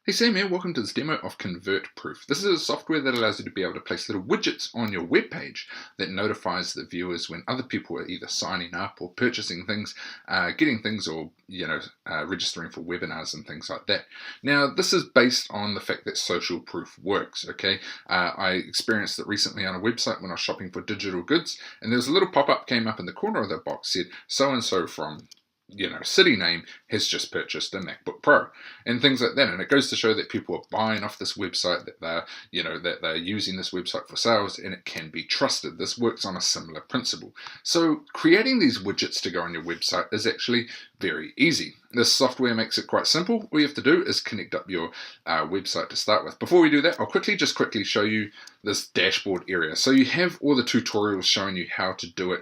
Hey Sam here, welcome to this demo of ConvertProof. This is a software that allows you to be able to place little widgets on your web page that notifies the viewers when other people are either signing up or purchasing things, getting things, or registering for webinars and things like that. Now, this is based on the fact that social proof works. Okay, I experienced it recently on a website when I was shopping for digital goods, and there was a little pop-up came up in the corner of the box said so and so from city name has just purchased a MacBook Pro and things like that. And it goes to show that people are buying off this website, that they're using this website for sales, and it can be trusted. This works on a similar principle. So creating these widgets to go on your website is actually very easy. This software makes it quite simple. All you have to do is connect up your website to start with. Before we do that, I'll quickly show you this dashboard area. So you have all the tutorials showing you how to do it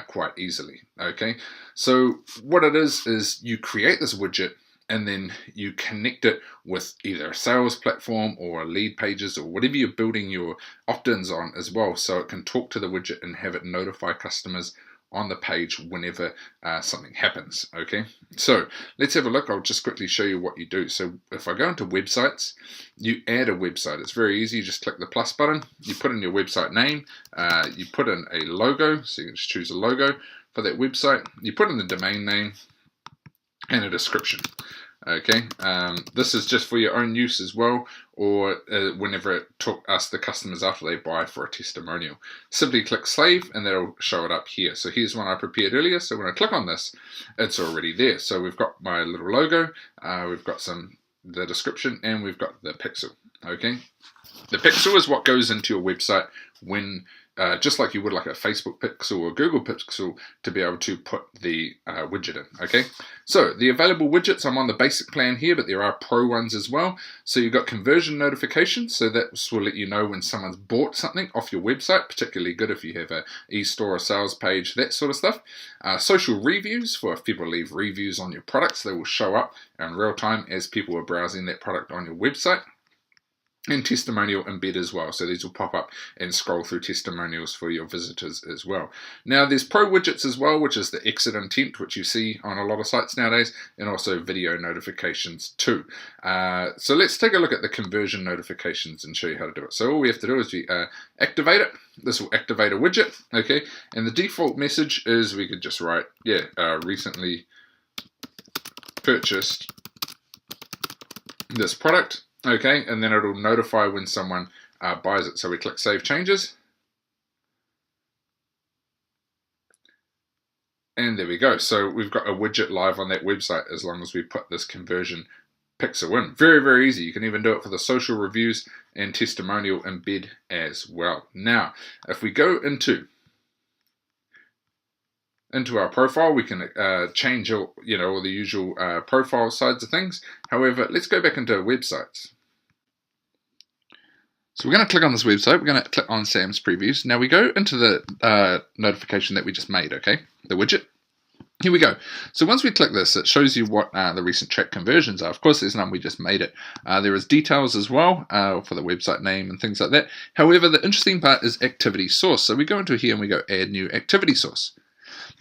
quite easily. Okay, so what it is you create this widget and then you connect it with either a sales platform or lead pages or whatever you're building your opt-ins on as well, so it can talk to the widget and have it notify customers on the page whenever something happens. Okay, so let's have a look. I'll just quickly show you what you do. So if I go into websites, you add a website. It's very easy. You just click the plus button, you put in your website name, you put in a logo, so you can just choose a logo for that website, you put in the domain name and a description. Okay, this is just for your own use as well, or whenever it asks the customers after they buy for a testimonial. Simply click save and that'll show it up here. So here's one I prepared earlier, so when I click on this, it's already there. So we've got my little logo, we've got the description, and we've got the pixel. Okay, the pixel is what goes into your website when just like you would like a Facebook pixel or Google pixel to be able to put the widget in. Okay, so the available widgets, I'm on the basic plan here, but there are pro ones as well. So you've got conversion notifications, so that will let you know when someone's bought something off your website, particularly good if you have an e-store or sales page, that sort of stuff. Social reviews, for if people leave reviews on your products, they will show up in real time as people are browsing that product on your website. And testimonial embed as well, so these will pop up and scroll through testimonials for your visitors as well. Now there's pro widgets as well, which is the exit intent, which you see on a lot of sites nowadays, and also video notifications too. So let's take a look at the conversion notifications and show you how to do it. So all we have to do is we activate it. This will activate a widget, okay, and the default message is we could just write, recently purchased this product. Okay, and then it'll notify when someone buys it. So we click Save Changes. And there we go. So we've got a widget live on that website as long as we put this conversion pixel in. Very, very easy. You can even do it for the social reviews and testimonial embed as well. Now, if we go into our profile, we can change all the usual profile sides of things. However, let's go back into websites. So we're going to click on this website, we're going to click on Sam's Previews. Now we go into the notification that we just made, okay, the widget. Here we go. So once we click this, it shows you what the recent track conversions are. Of course, there's none, we just made it. There is details as well for the website name and things like that. However, the interesting part is activity source. So we go into here and we go add new activity source.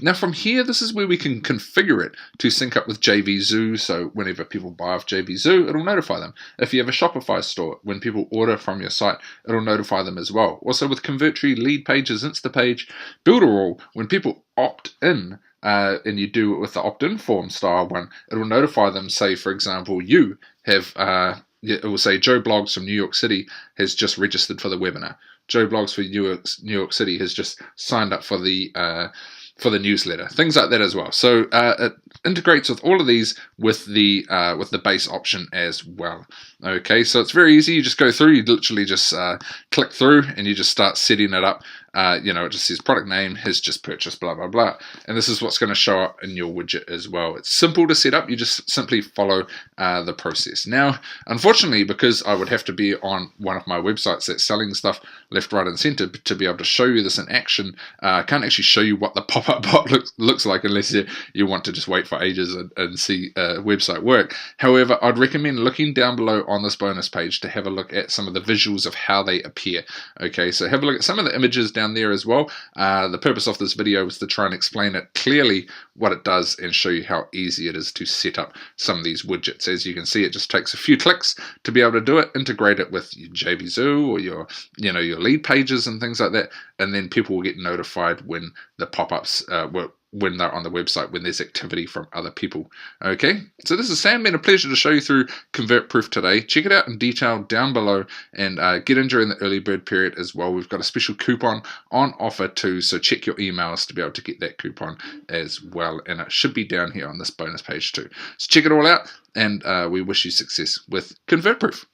Now from here, this is where we can configure it to sync up with JVZoo, so whenever people buy off JVZoo, it'll notify them. If you have a Shopify store, when people order from your site, it'll notify them as well. Also with ConvertTree, lead pages, Instapage, Builderall, when people opt in, and you do it with the opt-in form style one, it will notify them, say for example, you have, it will say Joe Blogs from New York City has just registered for the webinar. Joe Blogs for New York City has just signed up for the newsletter, things like that as well. So it integrates with all of these with the base option as well. Okay, so it's very easy. You just go through, you literally just click through and you just start setting it up. It just says product name has just purchased blah blah blah, and this is what's going to show up in your widget as well. It's simple to set up. You just simply follow the process. Now, unfortunately, because I would have to be on one of my websites that's selling stuff left, right, and center to be able to show you this in action, I can't actually show you what the pop-up bot looks like unless you want to just wait for ages and see a website work. However, I'd recommend looking down below on this bonus page to have a look at some of the visuals of how they appear. Okay, so have a look at some of the images down there as well. The purpose of this video was to try and explain it clearly what it does and show you how easy it is to set up some of these widgets. As you can see, it just takes a few clicks to be able to do it. Integrate it with your JVZoo or your lead pages and things like that, and then people will get notified when the pop-ups when they're on the website, when there's activity from other people. Okay, so this is Sam. Been a pleasure to show you through ConvertProof today. Check it out in detail down below, and get in during the early bird period as well. We've got a special coupon on offer too, so check your emails to be able to get that coupon as well, and it should be down here on this bonus page too. So check it all out, and we wish you success with ConvertProof.